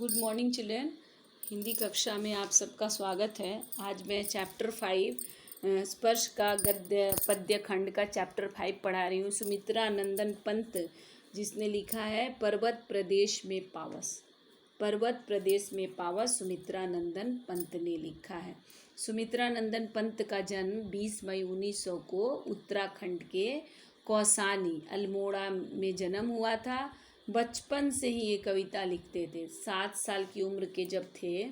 Good morning children. Hindi कक्षा में आप सबका स्वागत है। आज मैं चैप्टर 5 स्पर्श का गद्य पद्य खंड का चैप्टर 5 पढ़ा रही हूँ। सुमित्रा नंदन पंत जिसने लिखा है पर्वत प्रदेश में पावस। पर्वत प्रदेश में पावस सुमित्रा नंदन पंत ने लिखा है। सुमित्रा नंदन पंत का जन्म 20 मई 1900 को उत्तराखंड के कौसानी अल्मोड़ा में जन्म हुआ था। बचपन से ही ये कविता लिखते थे। 7 साल की उम्र के जब थे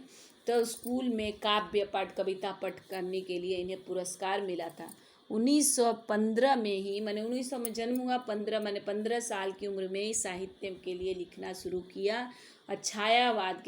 तो स्कूल में काव्य पाठ कविता पाठ करने के लिए इन्हें पुरस्कार मिला था। 1915 में ही मैंने 1900 में जन्म हुआ, 15 साल की उम्र में ही साहित्य के लिए लिखना शुरू किया। और छायावाद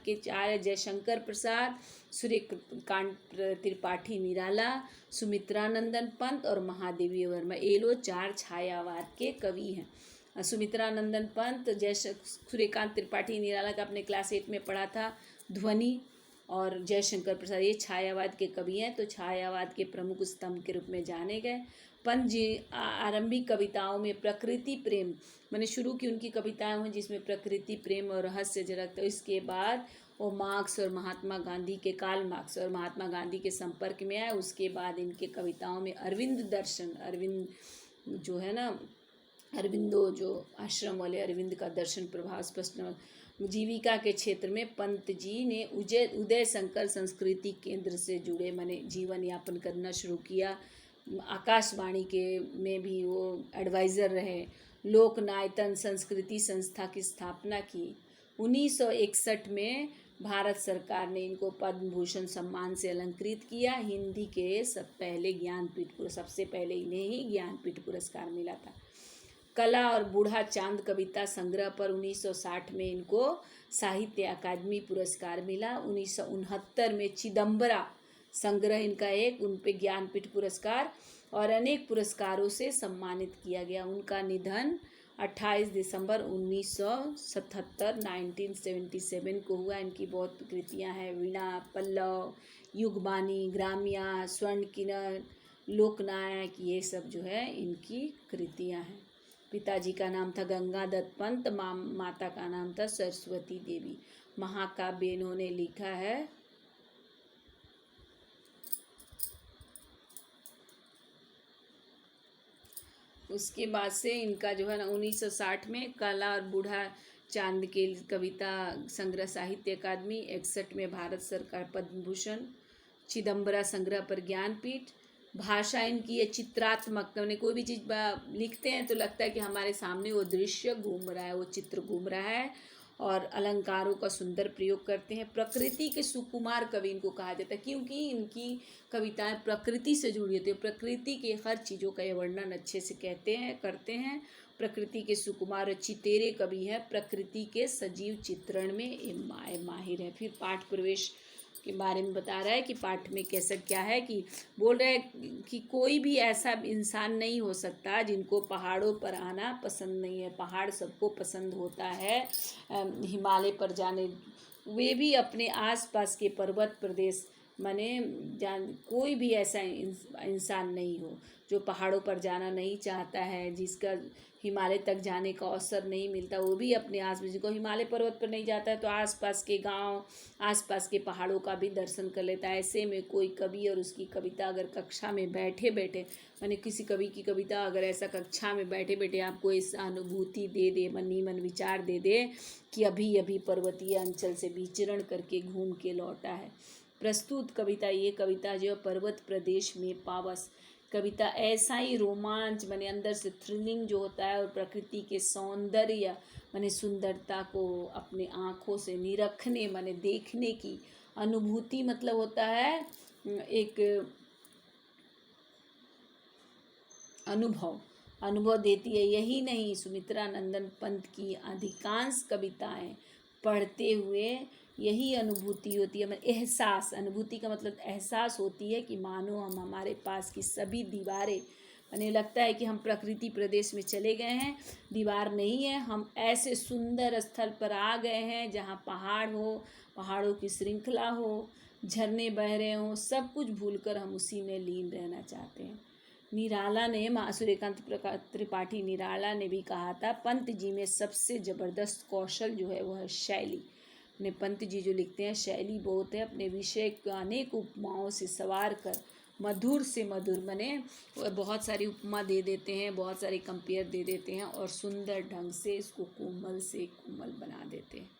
के चार जयशंकर प्रसाद, सूर्यकांत त्रिपाठी निराला, सुमित्रा नंदन पंत और महादेवी वर्मा, ये लोग 4 छायावाद के कवि हैं। सुमित्रा नंदन पंत सूर्यकांत त्रिपाठी निराला का अपने क्लास 8 में पढ़ा था। ध्वनि और जयशंकर प्रसाद ये छायावाद के कवि हैं, तो छायावाद के प्रमुख स्तंभ के रूप में जाने गए। पंत जी आरंभिक कविताओं में प्रकृति प्रेम मैंने शुरू की उनकी कविताएं हुई जिसमें प्रकृति प्रेम और रहस्य झलकता है। इसके बाद वो मार्क्स और महात्मा गांधी के कार्ल मार्क्स और महात्मा गांधी के संपर्क में आए। उसके बाद इनके कविताओं में अरविंद जो है ना, अरविंदो जो आश्रम वाले अरविंद का दर्शन प्रभाव स्पष्ट। जीविका के क्षेत्र में पंत जी ने उदय शंकर संस्कृति केंद्र से जुड़े मैंने जीवन यापन करना शुरू किया। आकाशवाणी के में भी वो एडवाइज़र रहे। लोकनायतन संस्कृति संस्था की स्थापना की। 1961 में भारत सरकार ने इनको पद्म भूषण सम्मान से अलंकृत किया। हिंदी के सबसे पहले इन्हें ही ज्ञानपीठ पुरस्कार मिला था। कला और बूढ़ा चांद कविता संग्रह पर 1960 में इनको साहित्य अकादमी पुरस्कार मिला। 1969 में चिदम्बरा संग्रह इनका उन पे ज्ञानपीठ पुरस्कार और अनेक पुरस्कारों से सम्मानित किया गया। उनका निधन 28 दिसंबर 1977 को हुआ। इनकी बहुत कृतियां हैं। वीणा, पल्लव, युगबानी, ग्राम्या, स्वर्ण किरण, लोकनायक, ये सब जो है इनकी कृतियां हैं। पिताजी का नाम था गंगादत्त पंत, माता का नाम था सरस्वती देवी। महाकाव्य इन्होंने लिखा है। उसके बाद से इनका जो है ना 1960 में कला और बूढ़ा चांद के कविता संग्रह साहित्य अकादमी, 61 में भारत सरकार पद्म भूषण, चिदम्बरा संग्रह पर ज्ञानपीठ। भाषा इनकी ये चित्रात्मक, मैंने कोई भी चीज़ लिखते हैं तो लगता है कि हमारे सामने वो दृश्य घूम रहा है, वो चित्र घूम रहा है। और अलंकारों का सुंदर प्रयोग करते हैं। प्रकृति के सुकुमार कवि इनको कहा जाता है क्योंकि इनकी कविताएं प्रकृति से जुड़ी होती है। प्रकृति के हर चीज़ों का ये वर्णन अच्छे से करते हैं। प्रकृति के सुकुमार चितेरे कवि है। प्रकृति के सजीव चित्रण में ये माहिर है। फिर पाठ प्रवेश के बारे में बता रहा है कि पाठ में कैसा क्या है कि बोल रहा है कि कोई भी ऐसा इंसान नहीं हो सकता जिनको पहाड़ों पर आना पसंद नहीं है। पहाड़ सबको पसंद होता है। हिमालय पर जाने, वे भी अपने आसपास के पर्वत प्रदेश कोई भी ऐसा इंसान नहीं हो जो पहाड़ों पर जाना नहीं चाहता है, जिसका हिमालय तक जाने का अवसर नहीं मिलता। वो भी अपने आसपास, जिसको हिमालय पर्वत पर नहीं जाता है तो आसपास के गांव, आसपास के पहाड़ों का भी दर्शन कर लेता है। ऐसे में कोई कवि और उसकी कविता अगर कक्षा में बैठे बैठे किसी कवि की कविता अगर ऐसा कक्षा में बैठे बैठे आपको इस अनुभूति दे दे, मन विचार दे दे कि अभी अभी पर्वतीय अंचल से विचरण करके घूम के लौटा है। प्रस्तुत कविता, ये कविता जो पर्वत प्रदेश में पावस कविता ऐसा ही रोमांच अंदर से थ्रिलिंग जो होता है और प्रकृति के सौंदर्य सुंदरता को अपने आँखों से निरखने देखने की अनुभूति होता है एक अनुभव देती है। यही नहीं, सुमित्रा नंदन पंत की अधिकांश कविताएं पढ़ते हुए यही अनुभूति होती है। एहसास, अनुभूति का मतलब एहसास होती है कि मानो हम हमारे पास की सभी दीवारें, लगता है कि हम प्रकृति प्रदेश में चले गए हैं। दीवार नहीं है, हम ऐसे सुंदर स्थल पर आ गए हैं जहाँ पहाड़ हो, पहाड़ों की श्रृंखला हो, झरने बह रहे हों, सब कुछ भूलकर हम उसी में लीन रहना चाहते हैं। निराला ने, सूर्यकांत त्रिपाठी निराला ने भी कहा था, पंत जी में सबसे ज़बरदस्त कौशल जो है वह है शैली। अपने पंत जी जो लिखते हैं शैली बहुत है, अपने विषय को अनेक उपमाओं से सवार कर मधुर से मधुर माने बहुत सारी उपमा दे देते हैं, बहुत सारी कंपेयर दे देते हैं और सुंदर ढंग से इसको कोमल से कोमल बना देते हैं।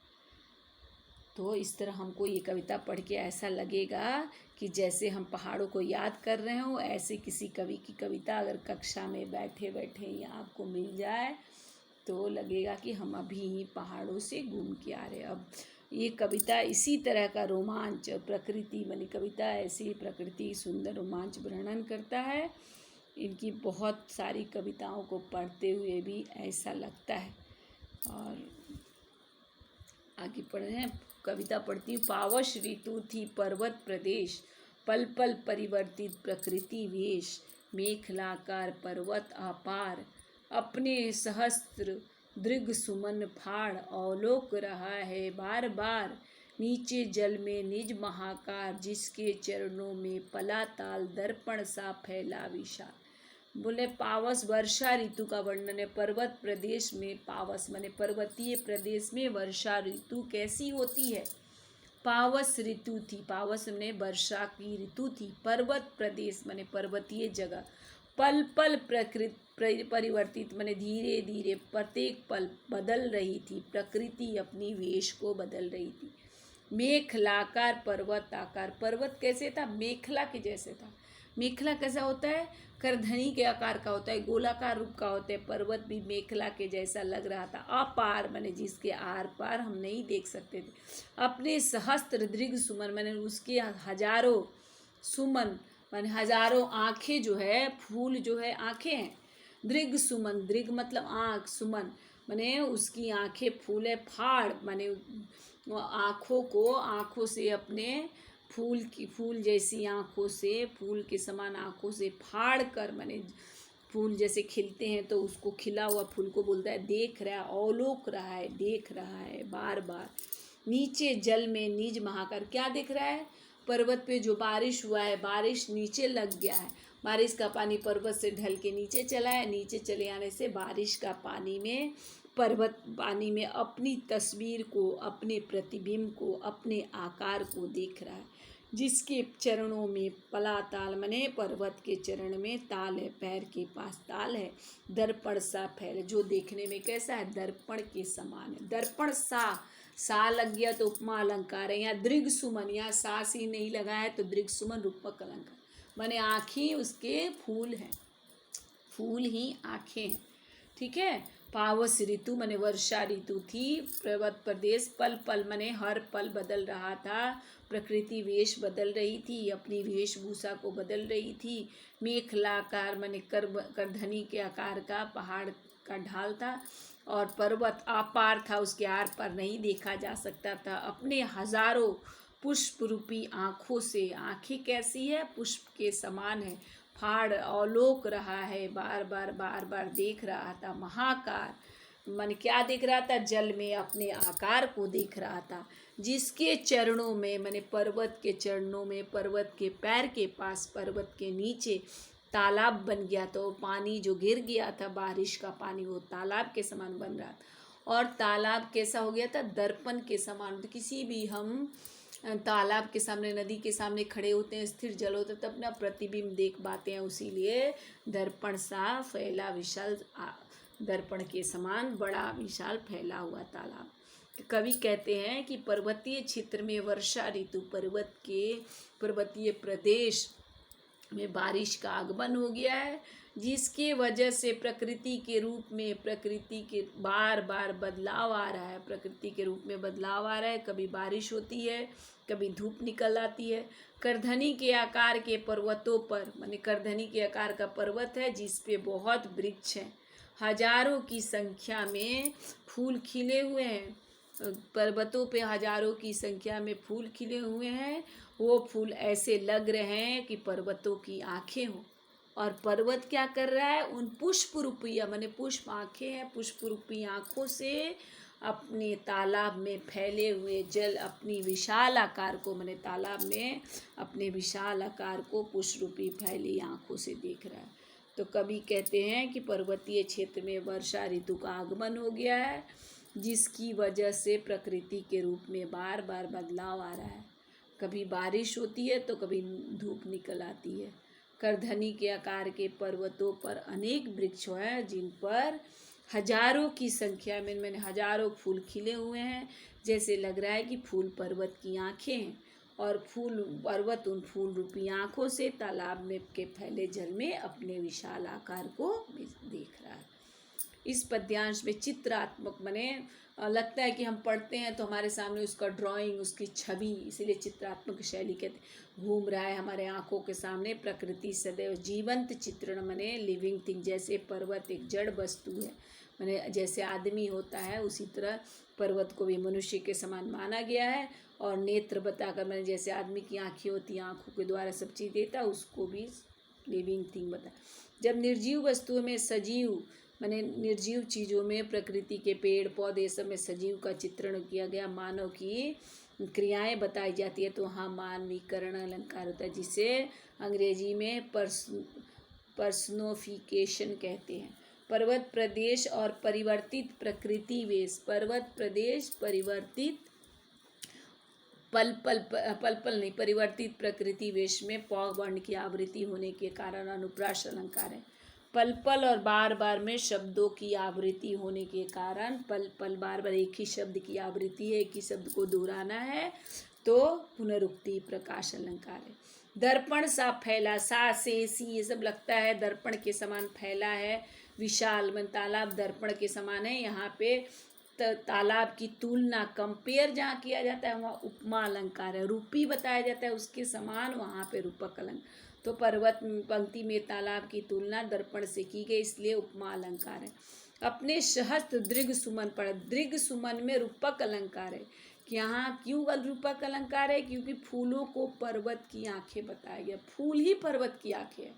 तो इस तरह हमको ये कविता पढ़ के ऐसा लगेगा कि जैसे हम पहाड़ों को याद कर रहे हो, ऐसे किसी कवि की कविता अगर कक्षा में बैठे बैठे या आपको मिल जाए तो लगेगा कि हम अभी ही पहाड़ों से घूम के आ रहे हैं। अब ये कविता इसी तरह का रोमांच, प्रकृति मानी कविता ऐसी प्रकृति सुंदर रोमांच वर्णन करता है। इनकी बहुत सारी कविताओं को पढ़ते हुए भी ऐसा लगता है। और आगे पढ़ रहे हैं, कविता पढ़ती हूँ। पावश ऋतु थी पर्वत प्रदेश, पल पल परिवर्तित प्रकृति वेश, मेखलाकार पर्वत अपार, अपने सहस्त्र दृग सुमन फाड़, अवलोक रहा है बार बार, नीचे जल में निज महाकार, जिसके चरणों में पला ताल दर्पण सा फैला विशाल। बोले पावस वर्षा ऋतु का वर्णन है। पर्वत प्रदेश में पावस माने पर्वतीय प्रदेश में वर्षा ऋतु कैसी होती है। पावस ऋतु थी, पावस में वर्षा की ऋतु थी। पर्वत प्रदेश माने पर्वतीय जगह। पल पल प्रकृति परिवर्तित माने धीरे धीरे प्रत्येक पल बदल रही थी, प्रकृति अपनी वेश को बदल रही थी। मेखलाकार पर्वत आकार, पर्वत कैसे था, मेखला के जैसे था। मेखला कैसा होता है, करधनी के आकार का होता है, गोलाकार रूप का होता है। पर्वत भी मेखला के जैसा लग रहा था। अपार माने जिसके आर पार हम नहीं देख सकते थे। अपने सहस्त्र दृग सुमन माने उसके हजारों, सुमन माने हजारों आँखें जो है, फूल जो है आँखें हैं। दृग सुमन, दृग मतलब आँख, सुमन माने उसकी आँखें फूल है। फाड़ माने आँखों को, आँखों से अपने फूल की, फूल जैसी आँखों से, फूल के समान आँखों से फाड़ कर माने फूल जैसे खिलते हैं तो उसको खिला हुआ फूल को बोलता है देख रहा है, अवलोक रहा है, देख रहा है बार बार। नीचे जल में निज महाकार, क्या देख रहा है, पर्वत पे जो बारिश हुआ है, बारिश नीचे लग गया है, बारिश का पानी पर्वत से ढल के नीचे चला है। नीचे चले आने से बारिश का पानी में, पर्वत पानी में अपनी तस्वीर को, अपने प्रतिबिंब को, अपने आकार को देख रहा है। जिसके चरणों में पला ताल मने पर्वत के चरण में ताल है, पैर के पास ताल है। दर्पण सा फैल, जो देखने में कैसा है, दर्पण के समान है। दर्पण सा लग गया तो उपमा अलंकार है। यहाँ दृग सुमन, यहाँ सा सी नहीं लगा है तो दृग सुमन रूपक अलंकार माने आँखें उसके फूल हैं, फूल ही आँखें हैं। ठीक है। पावस ऋतु माने वर्षा ऋतु थी। पर्वत प्रदेश पल पल माने हर पल बदल रहा था। प्रकृति वेश बदल रही थी, अपनी वेशभूषा को बदल रही थी। मेखलाकार माने करधनी के आकार का पहाड़ का ढाल था और पर्वत अपार था, उसके आर पार नहीं देखा जा सकता था। अपने हजारों पुष्प रूपी आँखों से, आँखें कैसी है, पुष्प के समान है। फाड़ अवलोक रहा है, बार बार देख रहा था। महाकार मन क्या देख रहा था, जल में अपने आकार को देख रहा था। जिसके चरणों में माने पर्वत के चरणों में, पर्वत के पैर के पास, पर्वत के नीचे तालाब बन गया। तो पानी जो गिर गया था, बारिश का पानी, वो तालाब के समान बन रहा था। और तालाब कैसा हो गया था, दर्पण के समान। तो किसी भी हम तालाब के सामने, नदी के सामने खड़े होते हैं, स्थिर जल होता है, तब अपना प्रतिबिंब देख पाते हैं। उसीलिए दर्पण सा फैला विशाल, दर्पण के समान बड़ा विशाल फैला हुआ तालाब। कवि कहते हैं कि पर्वतीय क्षेत्र में वर्षा ऋतु, पर्वतीय प्रदेश में बारिश का आगमन हो गया है, जिसके वजह से प्रकृति के रूप में, प्रकृति के बार बदलाव आ रहा है। प्रकृति के रूप में बदलाव आ रहा है। कभी बारिश होती है, कभी धूप निकल आती है। करधनी के आकार के पर्वतों पर, माने करधनी के आकार का पर्वत है जिस पे बहुत वृक्ष हैं, हजारों की संख्या में फूल खिले हुए हैं। पर्वतों पे हजारों की संख्या में फूल खिले हुए हैं। वो फूल ऐसे लग रहे हैं कि पर्वतों की आँखें हों। और पर्वत क्या कर रहा है, उन पुष्प रूपी, माने पुष्प आँखें हैं, पुष्प रूपी आँखों से अपने तालाब में फैले हुए जल, अपनी विशाल आकार को, माने तालाब में अपने विशाल आकार को पुष्प रूपी फैली आँखों से देख रहा है। तो कवि कहते हैं कि पर्वतीय क्षेत्र में वर्षा ऋतु का आगमन हो गया है। जिसकी वजह से प्रकृति के रूप में बार बार बदलाव आ रहा है। कभी बारिश होती है तो कभी धूप निकल आती है। करधनी के आकार के पर्वतों पर अनेक वृक्ष हैं जिन पर हजारों की संख्या में मैंने हजारों फूल खिले हुए हैं। जैसे लग रहा है कि फूल पर्वत की आंखें हैं और फूल पर्वत उन फूल रूपी आंखों से तालाब में के फैले जल में अपने विशाल आकार को देख रहा है। इस पद्यांश में चित्रात्मक बने लगता है कि हम पढ़ते हैं तो हमारे सामने उसका ड्राइंग, उसकी छवि, इसीलिए चित्रात्मक शैली कहते घूम रहा है हमारे आंखों के सामने। प्रकृति सदैव जीवंत चित्रण बने लिविंग थिंग। जैसे पर्वत एक जड़ वस्तु है, मैंने जैसे आदमी होता है उसी तरह पर्वत को भी मनुष्य के समान माना गया है। और नेत्र बताकर मैंने जैसे आदमी की आँखें होती हैं, आँखों के द्वारा सब चीज़ देता, उसको भी लिविंग थिंग बता। जब निर्जीव वस्तुओं में सजीव मैंने निर्जीव चीज़ों में प्रकृति के पेड़ पौधे सब में सजीव का चित्रण किया गया, मानव की क्रियाएं बताई जाती है, तो वहाँ मानवीकरण अलंकार होता है, जिसे अंग्रेजी में पर्सनोफिकेशन कहते हैं। पर्वत प्रदेश और परिवर्तित प्रकृति वेश। पर्वत प्रदेश परिवर्तित परिवर्तित प्रकृति वेश में पौ वर्ण की आवृत्ति होने के कारण अनुप्रास अलंकार है। पल पल और बार बार में शब्दों की आवृत्ति होने के कारण पल पल बार बार एक ही शब्द की आवृत्ति है, एक ही शब्द को दोहराना है, तो पुनरुक्ति प्रकाश अलंकार है। दर्पण सा फैला, सा से सी ये सब लगता है दर्पण के समान फैला है, विशाल मन तालाब दर्पण के समान है। यहाँ पे तालाब की तुलना कंपेयर जहाँ किया जाता है वहाँ उपमा अलंकार है। रूपी बताया जाता है उसके समान, वहाँ पे रूपक अलंकार। तो पर्वत पंक्ति में तालाब की तुलना दर्पण से की गई, इसलिए उपमा अलंकार है। अपने सहस्त्र दृग सुमन पर, दृग सुमन में रूपक अलंकार है। कि यहाँ क्यों रूपक अलंकार है? क्योंकि फूलों को पर्वत की आंखें बताया गया। फूल ही पर्वत की आंखें है,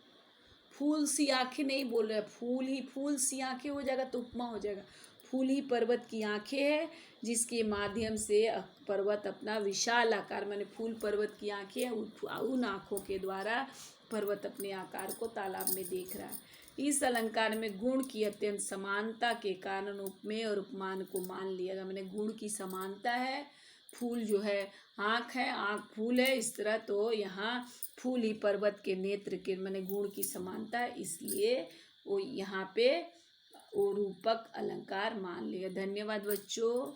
फूल सी आंखें नहीं बोल रहे, फूल ही फूल सी आंखें हो जाएगा तो उपमा हो जाएगा। फूल ही पर्वत की आंखें है, जिसके माध्यम से पर्वत अपना विशाल आकार, माने फूल पर्वत की आंखें है, उन आंखों के द्वारा पर्वत अपने आकार को तालाब में देख रहा है। इस अलंकार में गुण की अत्यंत समानता के कारण उपमेय और उपमान को मान लिया गया। मैंने गुण की समानता है, फूल जो है आँख है, आँख फूल है, इस तरह तो यहाँ फूल ही पर्वत के नेत्र के मैंने गुण की समानता है, इसलिए वो यहाँ पे वो रूपक अलंकार मान लिया। धन्यवाद बच्चों,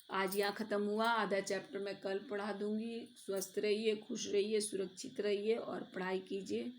आज यहाँ ख़त्म हुआ। आधा चैप्टर मैं कल पढ़ा दूँगी। स्वस्थ रहिए, खुश रहिए, सुरक्षित रहिए और पढ़ाई कीजिए।